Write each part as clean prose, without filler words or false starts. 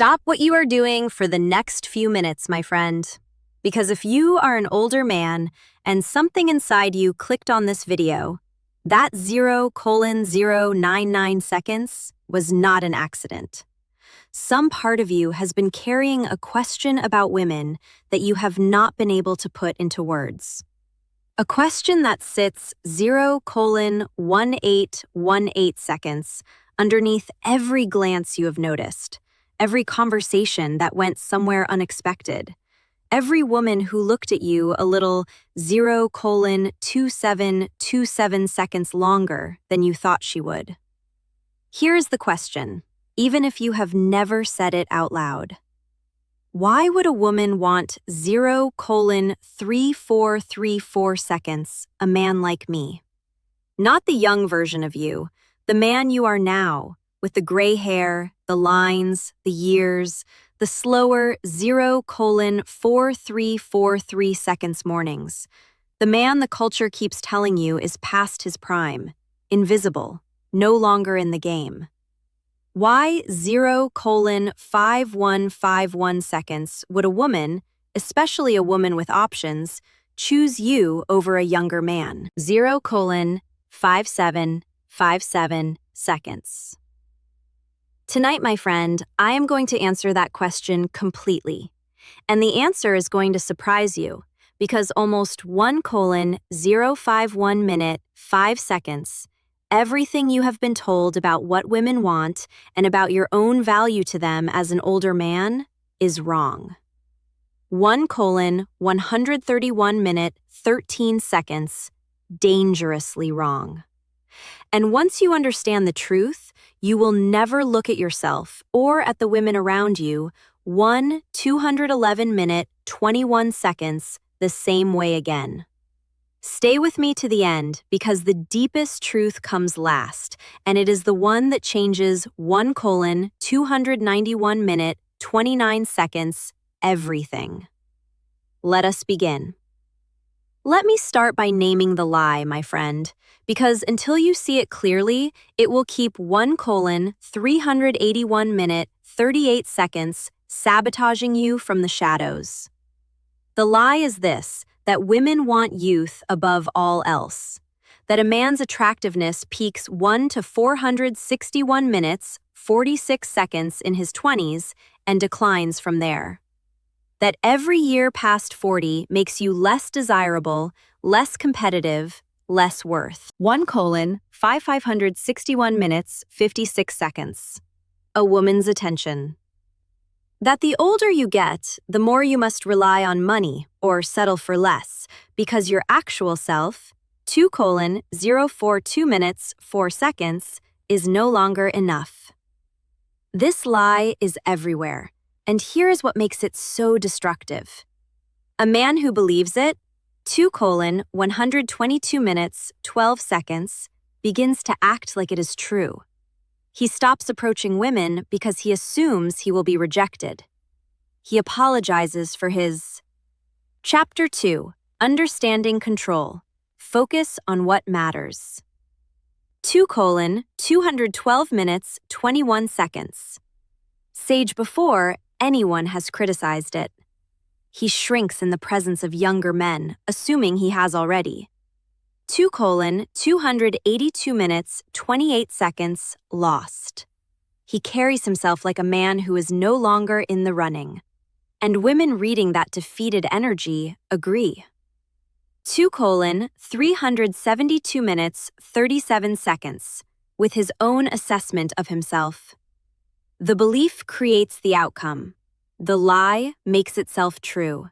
Stop what you are doing for the next few minutes, my friend. Because if you are an older man and something inside you clicked on this video, that 0:099 seconds was not an accident. Some part of you has been carrying a question about women that you have not been able to put into words. A question that sits 0:1818 seconds underneath every glance you have noticed, every conversation that went somewhere unexpected, every woman who looked at you a little 0:2727 seconds longer than you thought she would. Here is the question, even if you have never said it out loud. Why would a woman want 0:3434 seconds a man like me? Not the young version of you, the man you are now, with the gray hair, the lines, the years, the slower 0:4343 seconds mornings. The man the culture keeps telling you is past his prime, invisible, no longer in the game. Why 0:5151 seconds would a woman, especially a woman with options, choose you over a younger man? 0:5757 seconds. Tonight, my friend, I am going to answer that question completely. And the answer is going to surprise you, because almost 1:051 minute, 5 seconds, everything you have been told about what women want and about your own value to them as an older man is wrong. 1:131 minute, 13 seconds, dangerously wrong. And once you understand the truth, you will never look at yourself or at the women around you 211 minute, 21 seconds the same way again. Stay with me to the end because the deepest truth comes last, and it is the one that changes 1:291 minute, 29 seconds everything. Let us begin. Let me start by naming the lie, my friend, because until you see it clearly, it will keep 1:381 minute, 38 seconds sabotaging you from the shadows. The lie is this, that women want youth above all else, that a man's attractiveness peaks 1:461 minutes, 46 seconds in his 20s and declines from there. That every year past 40 makes you less desirable, less competitive, less worth. 1:5561 minutes, 56 seconds. A woman's attention. That the older you get, the more you must rely on money or settle for less, because your actual self, 2:042 minutes, 4 seconds, is no longer enough. This lie is everywhere. And here is what makes it so destructive. A man who believes it, 2:122 minutes, 12 seconds, begins to act like it is true. He stops approaching women because he assumes he will be rejected. He apologizes for his. Chapter 2, Understanding Control. Focus on what matters. 2:212 minutes, 21 seconds. Sage before anyone has criticized it. He shrinks in the presence of younger men, assuming he has already. 2:282 minutes, 28 seconds, lost. He carries himself like a man who is no longer in the running. And women reading that defeated energy agree. 2:372 minutes, 37 seconds, with his own assessment of himself. The belief creates the outcome. The lie makes itself true.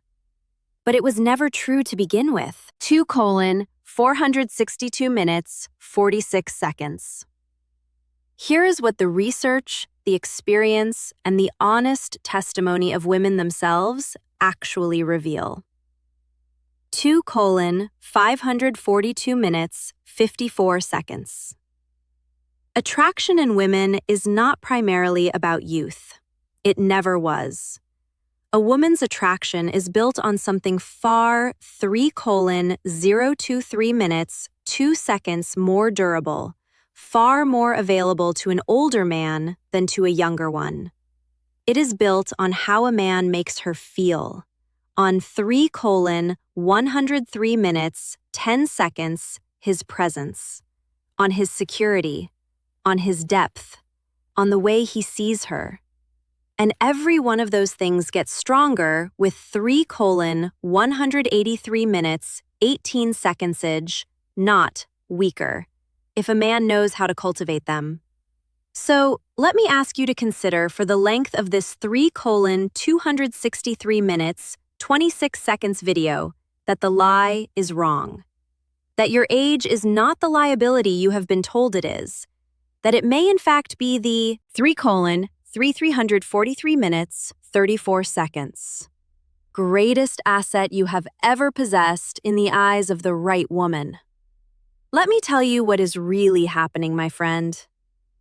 But it was never true to begin with. 2:462 minutes, 46 seconds. Here is what the research, the experience, and the honest testimony of women themselves actually reveal. 2:542 minutes, 54 seconds. Attraction in women is not primarily about youth. It never was. A woman's attraction is built on something far 3:023 minutes, 2 seconds more durable, far more available to an older man than to a younger one. It is built on how a man makes her feel, on 3:103 minutes, 10 seconds, his presence, on his security, on his depth, on the way he sees her. And every one of those things gets stronger with 3:183 minutes, 18 seconds, not weaker, if a man knows how to cultivate them. So, let me ask you to consider for the length of this 3:263 minutes, 26 seconds video that the lie is wrong. That your age is not the liability you have been told it is. That it may in fact be the 3:343 minutes, 34 seconds. Greatest asset you have ever possessed in the eyes of the right woman. Let me tell you what is really happening, my friend.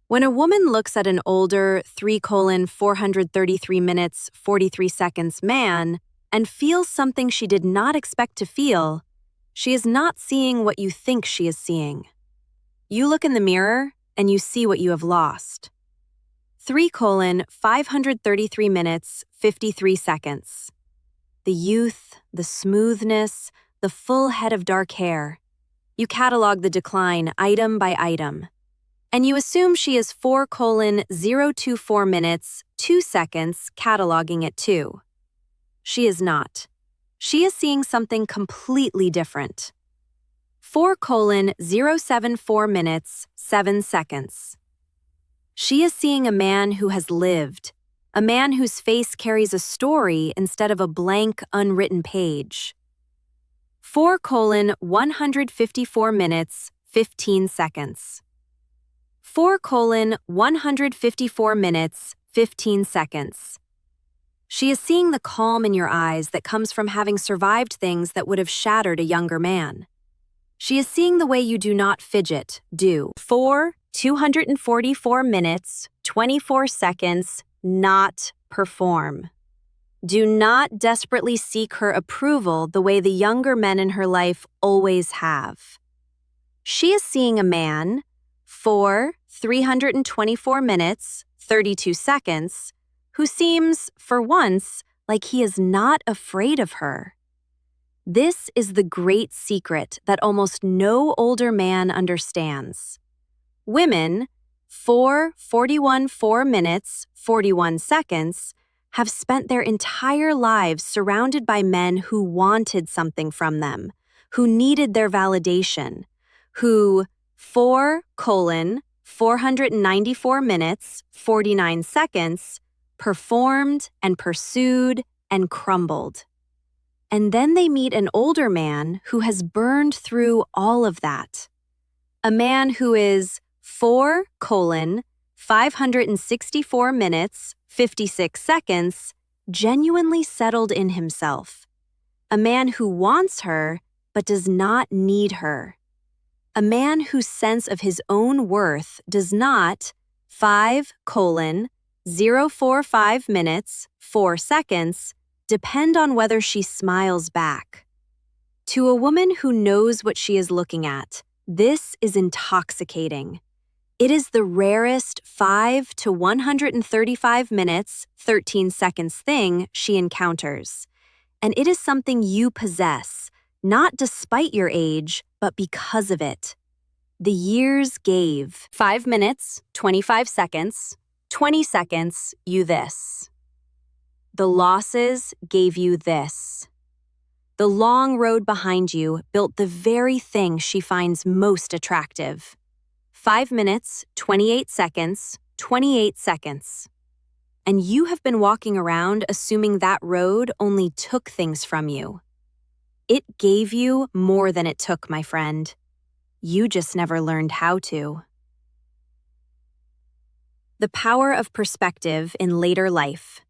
When a woman looks at an older 3:433 minutes, 43 seconds man and feels something she did not expect to feel, she is not seeing what you think she is seeing. You look in the mirror and you see what you have lost. 3:533 minutes, 53 seconds. The youth, the smoothness, the full head of dark hair. You catalog the decline item by item. And you assume she is 4:024 minutes, 2 seconds cataloging it too. She is not. She is seeing something completely different. 4:074 minutes, 7 seconds. She is seeing a man who has lived, a man whose face carries a story instead of a blank, unwritten page. 4:154 minutes, 15 seconds. 4:154 minutes, 15 seconds. She is seeing the calm in your eyes that comes from having survived things that would have shattered a younger man. She is seeing the way you do not fidget, do. 244 minutes, 24 seconds, not perform. Do not desperately seek her approval the way the younger men in her life always have. She is seeing a man, 324 minutes, 32 seconds, who seems, for once, like he is not afraid of her. This is the great secret that almost no older man understands. Women, 4 minutes, 41 seconds, have spent their entire lives surrounded by men who wanted something from them, who needed their validation, who 4:494 minutes, 49 seconds, performed and pursued and crumbled. And then they meet an older man who has burned through all of that. A man who is 4:564 minutes, 56 seconds, genuinely settled in himself. A man who wants her but does not need her. A man whose sense of his own worth does not 5:045 minutes, 4 seconds, depend on whether she smiles back. To a woman who knows what she is looking at, this is intoxicating. It is the rarest 5:135 minutes, 13 seconds thing she encounters. And it is something you possess, not despite your age, but because of it. The years gave 5 minutes, 25 seconds, 20 seconds, you this. The losses gave you this. The long road behind you built the very thing she finds most attractive. 5 minutes, 28 seconds, 28 seconds. And you have been walking around assuming that road only took things from you. It gave you more than it took, my friend. You just never learned how to. The power of perspective in later life.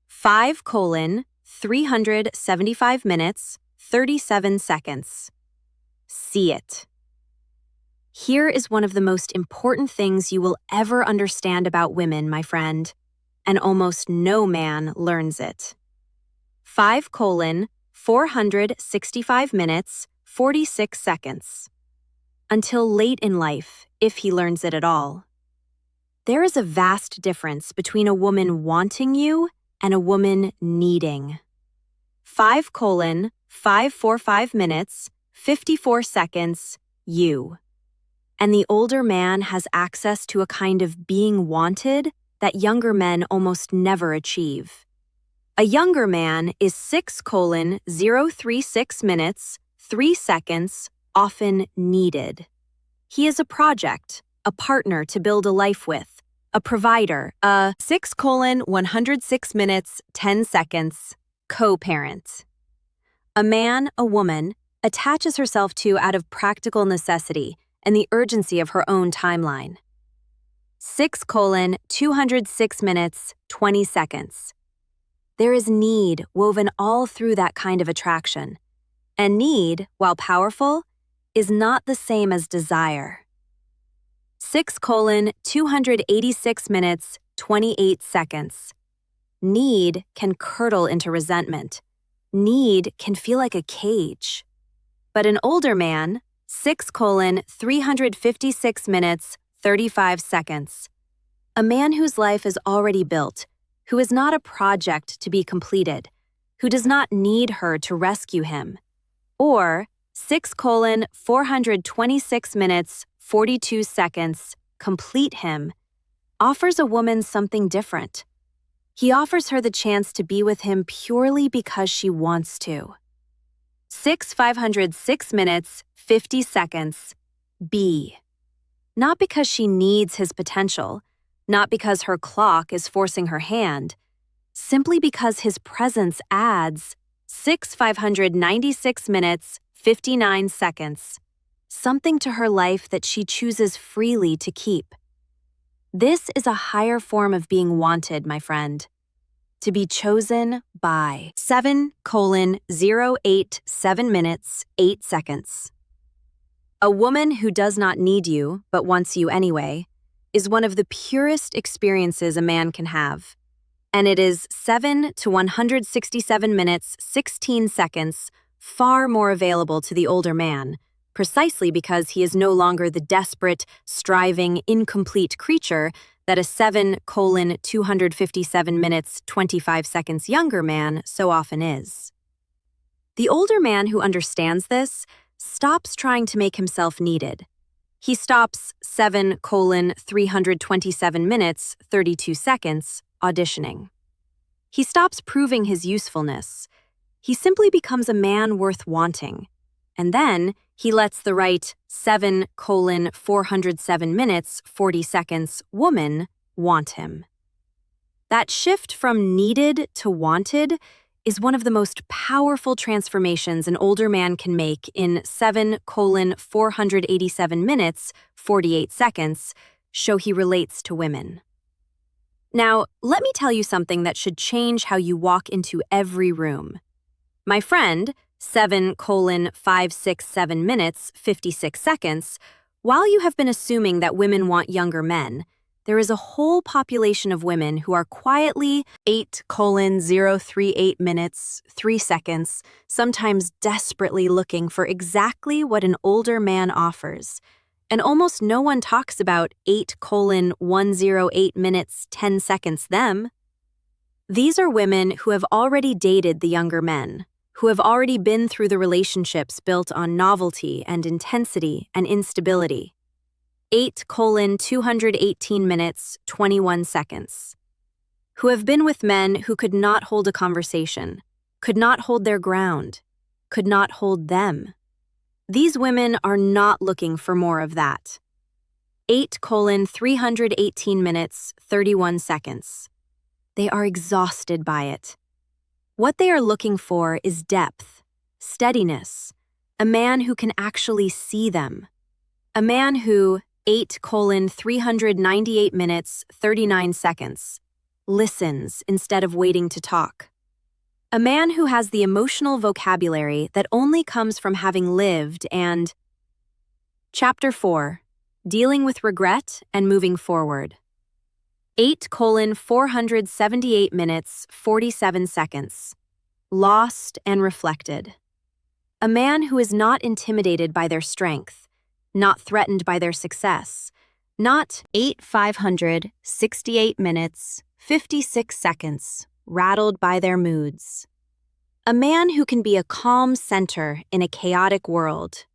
5:375 minutes, 37 seconds. See it. Here is one of the most important things you will ever understand about women, my friend, and almost no man learns it. 5:465 minutes, 46 seconds. Until late in life, if he learns it at all. There is a vast difference between a woman wanting you and a woman needing. 5:545 minutes, 54 seconds, you. And the older man has access to a kind of being wanted that younger men almost never achieve. A younger man is 6:036 minutes, 3 seconds, often needed. He is a project, a partner to build a life with, a provider, a 6:106 minutes, 10 seconds, co-parent. A man, a woman, attaches herself to out of practical necessity and the urgency of her own timeline. 6:206 minutes, 20 seconds. There is need woven all through that kind of attraction. And need, while powerful, is not the same as desire. 6:286 minutes, 28 seconds. Need can curdle into resentment. Need can feel like a cage. But an older man, 6:356 minutes, 35 seconds. A man whose life is already built, who is not a project to be completed, who does not need her to rescue him. Or 6:426 minutes, 42 seconds, complete him, offers a woman something different. He offers her the chance to be with him purely because she wants to. 6:506 minutes, 50 seconds, be. Not because she needs his potential, not because her clock is forcing her hand, simply because his presence adds 6,596 minutes, 59 seconds, something to her life that she chooses freely to keep. This is a higher form of being wanted, my friend. To be chosen by 7:087 minutes, 8 seconds. A woman who does not need you, but wants you anyway, is one of the purest experiences a man can have. And it is 7:167 minutes, 16 seconds, far more available to the older man, precisely because he is no longer the desperate, striving, incomplete creature that a 7:257 minutes, 25 seconds younger man so often is. The older man who understands this stops trying to make himself needed. He stops 7:327 minutes, 32 seconds, auditioning. He stops proving his usefulness. He simply becomes a man worth wanting. And then he lets the right 7:407 minutes, 40 seconds woman want him. That shift from needed to wanted is one of the most powerful transformations an older man can make in 7:487 minutes, 48 seconds, show he relates to women. Now, let me tell you something that should change how you walk into every room. My friend, 7:567 minutes, 56 seconds, while you have been assuming that women want younger men, there is a whole population of women who are quietly 8:038 minutes, 3 seconds, sometimes desperately looking for exactly what an older man offers. And almost no one talks about 8:108 minutes, 10 seconds them. These are women who have already dated the younger men, who have already been through the relationships built on novelty and intensity and instability. 8:218 minutes, 21 seconds. Who have been with men who could not hold a conversation, could not hold their ground, could not hold them. These women are not looking for more of that. 8:318 minutes, 31 seconds. They are exhausted by it. What they are looking for is depth, steadiness, a man who can actually see them. A man who, 8:398 minutes, 39 seconds, listens instead of waiting to talk. A man who has the emotional vocabulary that only comes from having lived and... Chapter 4. Dealing with Regret and Moving Forward. 8:478 minutes, 47 seconds. Lost and reflected. A man who is not intimidated by their strength, not threatened by their success, Not 8,568 minutes, 56 seconds, rattled by their moods. A man who can be a calm center in a chaotic world.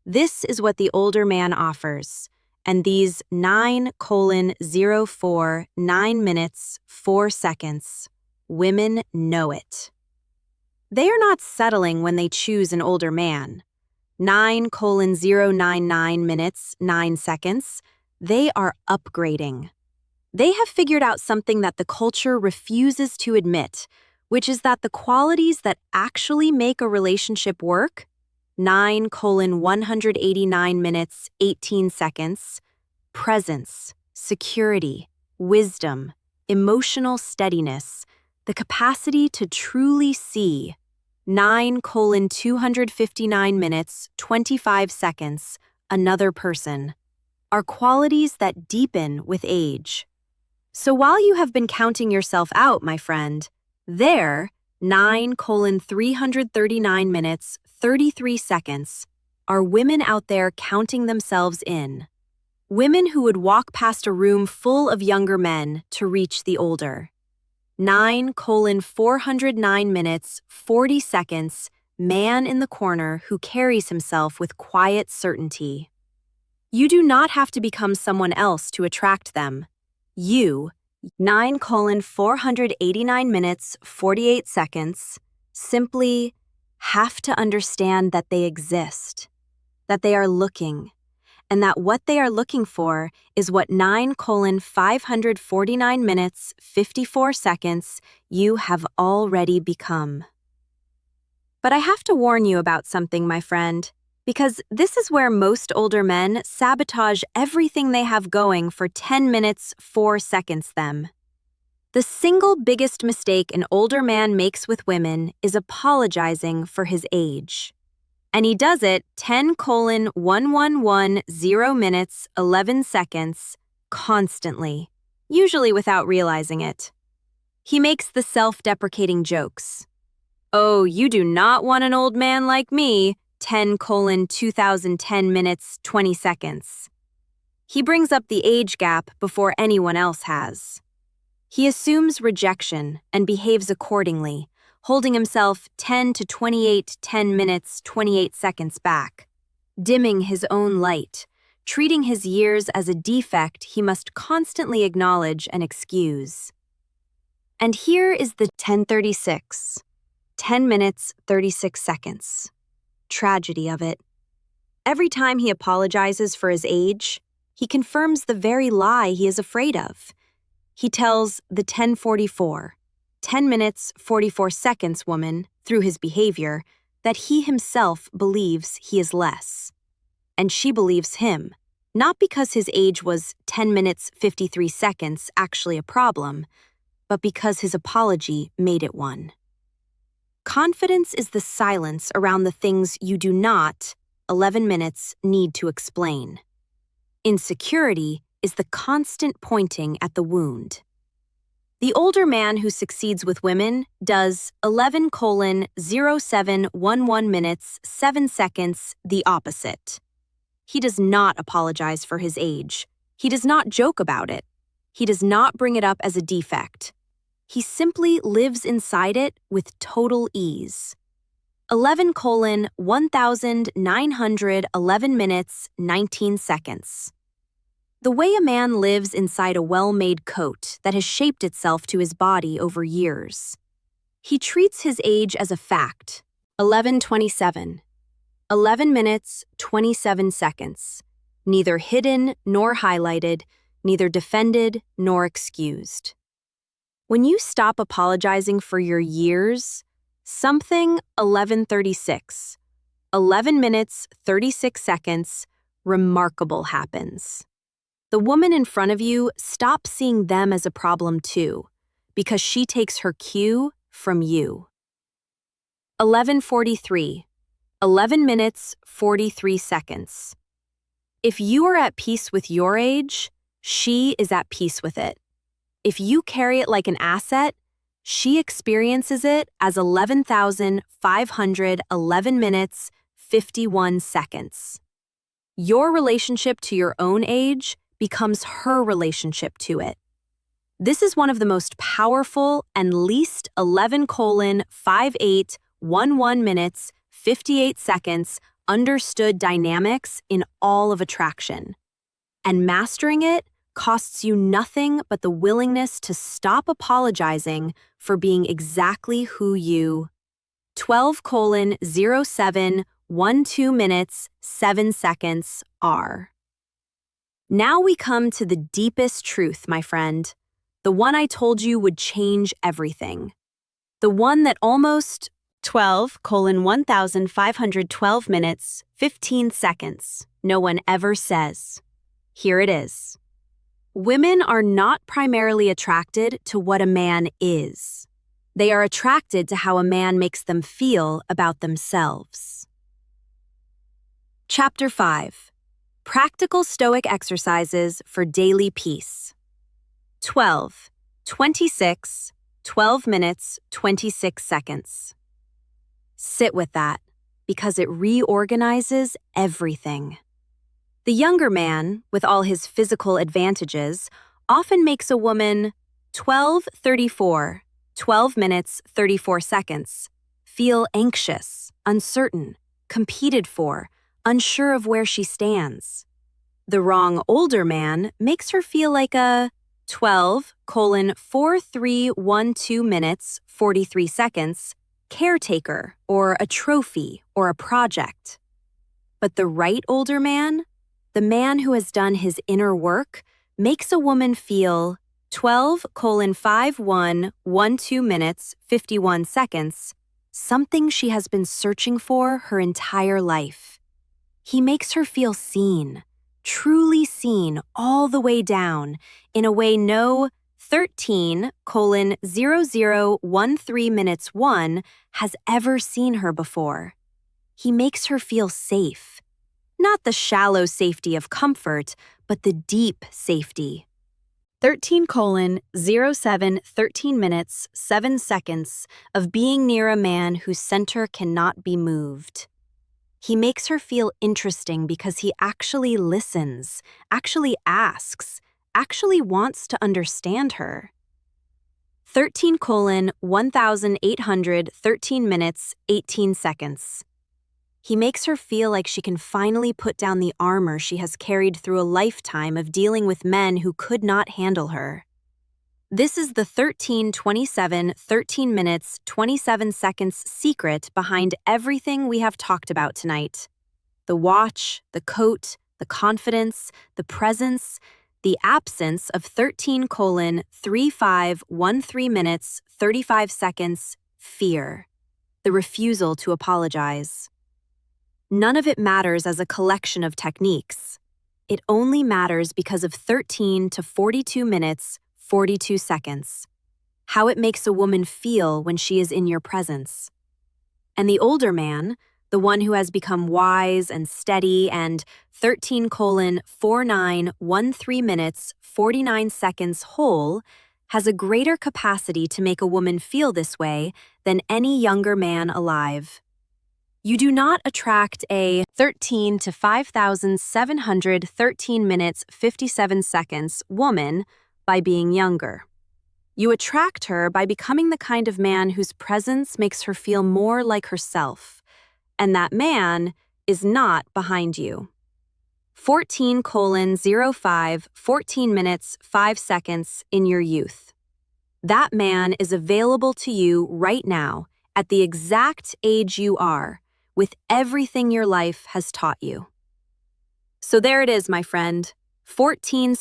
This is what the older man offers, and these 9:04 9 minutes, 4 seconds, women know it. They are not settling when they choose an older man. 9:099 minutes, 9 seconds, they are upgrading. They have figured out something that the culture refuses to admit, which is that the qualities that actually make a relationship work, 9:189 minutes, 18 seconds, presence, security, wisdom, emotional steadiness, the capacity to truly see, 9:259 minutes, 25 seconds, another person, are qualities that deepen with age. So while you have been counting yourself out, my friend, there, 9:339 minutes, 33 seconds, are women out there counting themselves in. Women who would walk past a room full of younger men to reach the older. 9:409 minutes, 40 seconds, man in the corner who carries himself with quiet certainty. You do not have to become someone else to attract them. You, 9:489 minutes, 48 seconds, simply have to understand that they exist, that they are looking, and that what they are looking for is what 9:549 minutes, 54 seconds you have already become. But I have to warn you about something, my friend, because this is where most older men sabotage everything they have going for 10 minutes, 4 seconds them. The single biggest mistake an older man makes with women is apologizing for his age. And he does it 10:1110 minutes, 11 seconds, constantly, usually without realizing it. He makes the self-deprecating jokes. Oh, you do not want an old man like me, 10:2010 minutes, 20 seconds. He brings up the age gap before anyone else has. He assumes rejection and behaves accordingly, holding himself 10 to 28, 10 minutes, 28 seconds back, dimming his own light, treating his years as a defect he must constantly acknowledge and excuse. And here is the 10:36, 10 minutes, 36 seconds. Tragedy of it. Every time he apologizes for his age, he confirms the very lie he is afraid of. He tells the 10:44, 10 minutes, 44 seconds woman, through his behavior, that he himself believes he is less. And she believes him, not because his age was 10 minutes, 53 seconds actually a problem, but because his apology made it one. Confidence is the silence around the things you do not, 11 minutes, need to explain. Insecurity is the constant pointing at the wound. The older man who succeeds with women does 11:0711 minutes, 7 seconds the opposite. He does not apologize for his age. He does not joke about it. He does not bring it up as a defect. He simply lives inside it with total ease. 11:1911 minutes, 19 seconds. The way a man lives inside a well-made coat that has shaped itself to his body over years. He treats his age as a fact. 11:27. 11 minutes, 27 seconds. Neither hidden nor highlighted, neither defended nor excused. When you stop apologizing for your years, something 11:36, 11 minutes, 36 seconds, remarkable happens. The woman in front of you stops seeing them as a problem too, because she takes her cue from you. 11:43, 11 minutes, 43 seconds. If you are at peace with your age, she is at peace with it. If you carry it like an asset, she experiences it as 11,511 minutes, 51 seconds. Your relationship to your own age becomes her relationship to it. This is one of the most powerful and least 11:5811 minutes, 58 seconds understood dynamics in all of attraction. And mastering it costs you nothing but the willingness to stop apologizing for being exactly who you 12:0712 minutes, 7 seconds are. Now we come to the deepest truth, my friend. The one I told you would change everything. The one that almost 12:1512 minutes, 15 seconds, no one ever says. Here it is. Women are not primarily attracted to what a man is. They are attracted to how a man makes them feel about themselves. Chapter 5. Practical Stoic Exercises for Daily Peace. 12 minutes, 26 seconds. Sit with that, because it reorganizes everything. The younger man, with all his physical advantages, often makes a woman 12 minutes, 34 seconds, feel anxious, uncertain, competed for, unsure of where she stands. The wrong older man makes her feel like a 12:4312 minutes, 43 seconds, caretaker or a trophy or a project. But the right older man, the man who has done his inner work, makes a woman feel 12:5112 minutes, 51 seconds, something she has been searching for her entire life. He makes her feel seen, truly seen all the way down, in a way no 13:0013 minutes 1 has ever seen her before. He makes her feel safe. Not the shallow safety of comfort, but the deep safety. 13:07 minutes, 7 seconds of being near a man whose center cannot be moved. He makes her feel interesting because he actually listens, actually asks, actually wants to understand her. 13:1813 minutes, 18 seconds. He makes her feel like she can finally put down the armor she has carried through a lifetime of dealing with men who could not handle her. This is the 13 minutes, 27 seconds secret behind everything we have talked about tonight. The watch, the coat, the confidence, the presence, the absence of 13:3513 minutes, 35 seconds, fear. The refusal to apologize. None of it matters as a collection of techniques. It only matters because of 13 to 42 minutes, 42 seconds. How it makes a woman feel when she is in your presence. And the older man, the one who has become wise and steady and 13:4913 minutes, 49 seconds whole, has a greater capacity to make a woman feel this way than any younger man alive. You do not attract a 13 to 5,713 minutes, 57 seconds woman by being younger. You attract her by becoming the kind of man whose presence makes her feel more like herself, and that man is not behind you. 14:05 minutes, 5 seconds in your youth. That man is available to you right now at the exact age you are, with everything your life has taught you. So there it is, my friend, 14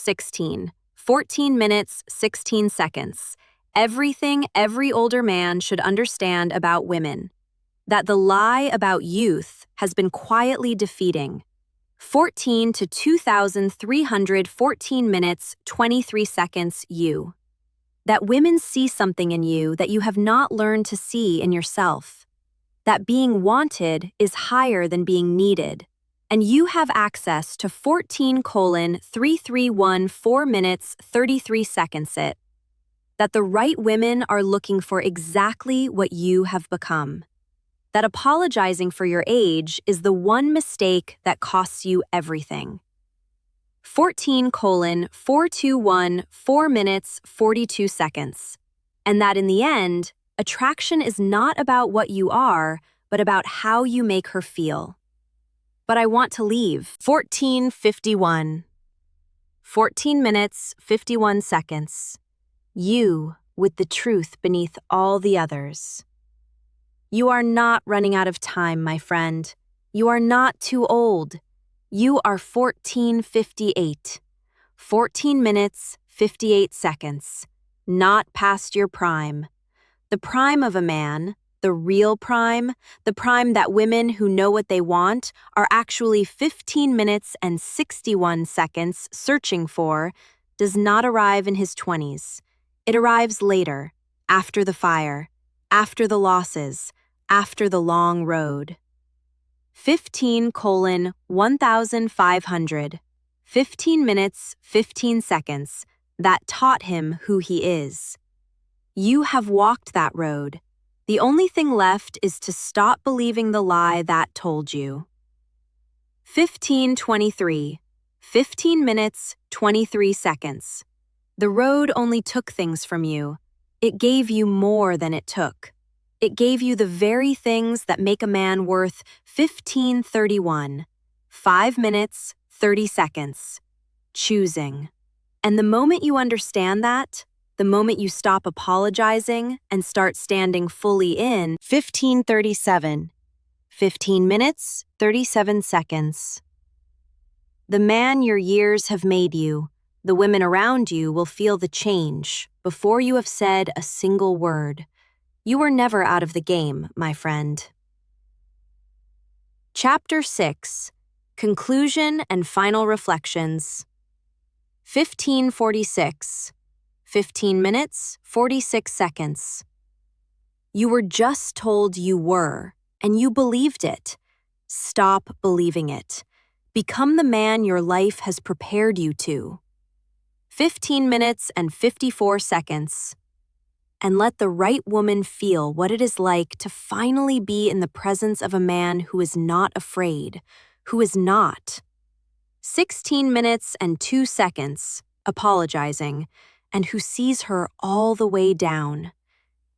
minutes, 16 seconds. Everything every older man should understand about women. That the lie about youth has been quietly defeating. 14 to 2,314 minutes, 23 seconds you. That women see something in you that you have not learned to see in yourself. That being wanted is higher than being needed, and you have access to 14:3314 minutes, 33 seconds it. That the right women are looking for exactly what you have become. That apologizing for your age is the one mistake that costs you everything. 14:421 4 minutes 42 seconds. And that in the end, attraction is not about what you are, but about how you make her feel. But I want to leave. 14:51 14 minutes 51 seconds. You with the truth beneath all the others. You are not running out of time, my friend. You are not too old. You are 14:58. 14 minutes, 58 seconds. Not past your prime. The prime of a man, the real prime, the prime that women who know what they want are actually 15 minutes and 61 seconds searching for, does not arrive in his 20s. It arrives later, after the fire, after the losses, after the long road. 15:1500. 15 minutes, 15 seconds, that taught him who he is. You have walked that road. The only thing left is to stop believing the lie that told you. 15:23. 15 minutes, 23 seconds. The road only took things from you. It gave you more than it took. It gave you the very things that make a man worth 15:31. 5 minutes, 30 seconds. Choosing. And the moment you understand that, the moment you stop apologizing and start standing fully in, 15:37. 15 minutes, 37 seconds. The man your years have made you, the women around you will feel the change before you have said a single word. You were never out of the game, my friend. Chapter 6. Conclusion and Final Reflections. 15:46. 15 minutes, 46 seconds. You were just told you were, and you believed it. Stop believing it. Become the man your life has prepared you to. 15 minutes and 54 seconds. And let the right woman feel what it is like to finally be in the presence of a man who is not afraid, who is not. 16 minutes and 2 seconds, apologizing, and who sees her all the way down.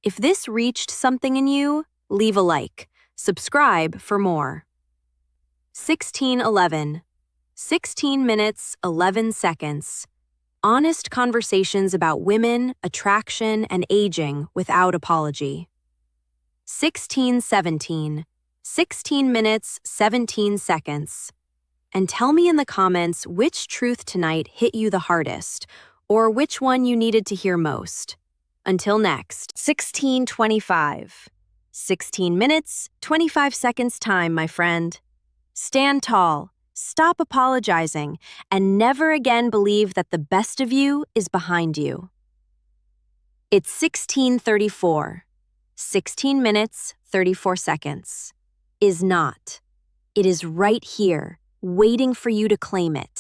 If this reached something in you, leave a like. Subscribe for more. 16:11. 16 minutes, 11 seconds. Honest conversations about women, attraction, and aging without apology. 16:17. 16 minutes, 17 seconds. And tell me in the comments which truth tonight hit you the hardest, or which one you needed to hear most. Until next. 16:25. 16 minutes, 25 seconds time, my friend. Stand tall. Stop apologizing, and never again believe that the best of you is behind you. It's 16:34. 16 minutes, 34 seconds. Is not. It is right here, waiting for you to claim it.